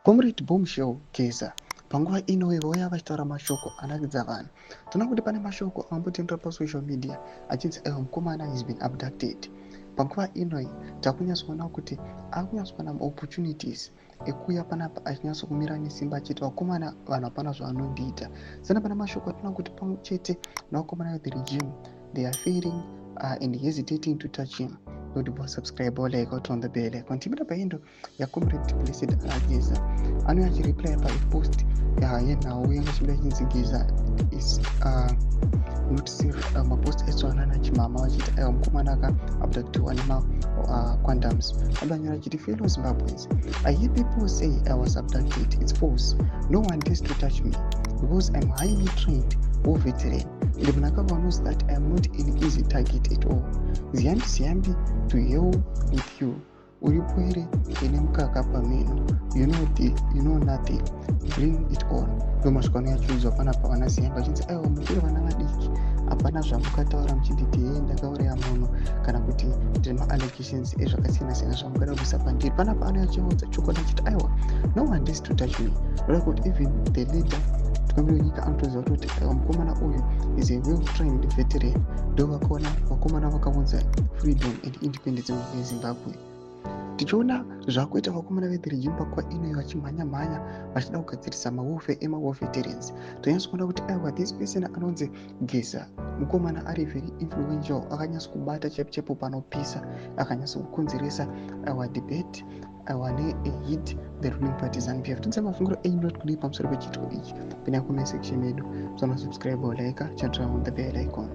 Cde Bombshell geza panguva ino vauya vachitaura mashoko anakidza vanhu. Tinoona kuti pane mashoko angambotendera pasocial media achinzi aiwa mukomana has been abducted. Panguva inoi takunyatsoona kuti akunyatsowana opportunities ekuuya panapa achinyatsokumira nesimba achiti vakomana vanhu hapana zvavanondiita. Sana pana mashoko atinoona kuti pamwe chete navakomana ve the regime they are fearing and hesitating to touch him. Don't forget to subscribe or like or turn the bell icon. Timira paindo ya Cde Blessed Geza ano achireply pa post yenhau yangachibida chinzi Geza is not safe. Mapost etswanana chimama vachiti aiwa mukomana akaabductiwa nema-condoms. Abanyora achiti fellow Zimbabweans, I hear people say I was abducted. It's false. No one dares to touch me because I'm highly trained or veteran. And Mnangagwa knows that I am not an easy target at all. Ziyambi to hell with you. Uripoere ine mukaka pameno. You know nothing. Bring it on. Ndomasvikano yachiudzwa panapa vana Ziyambi vachinzi aiwa mukiri vana vadiki. Hapana zvamukataura muchinditi ndakauraya munhu kana kuti ndine ma-allegations ezvakasiyana-siyana zvamukada kuisa pandiri. Panapa ano yachiudza chokwadi achiti aiwa no one dares to touch me. Reva kuti even the leader nyika anotoziva kuti mukomana uyu is a well-trained veteran. Ndo vakaona vakomana vakaunza freedom and independence munyika yeZimbabwe. Tichiona zvakuita vakomana ve the regime pakuva inoyi vachimhanya-mhanya vachida kugadzirisa mawelfare ema-war veterans. Tonyatsokuona kuti aiwa this person anonzi Geza mukomana ari very influential, akanyatsokubata chaipo panopisa, akanyatsokukonzeresa aiwa debate aiwa ne-hit the ruling party ZANU-PF. Todza mafungiro einot kudii pamusoro pechitiko ichi. Pinda comment section medu, subscribe or like, chat on the bell icon.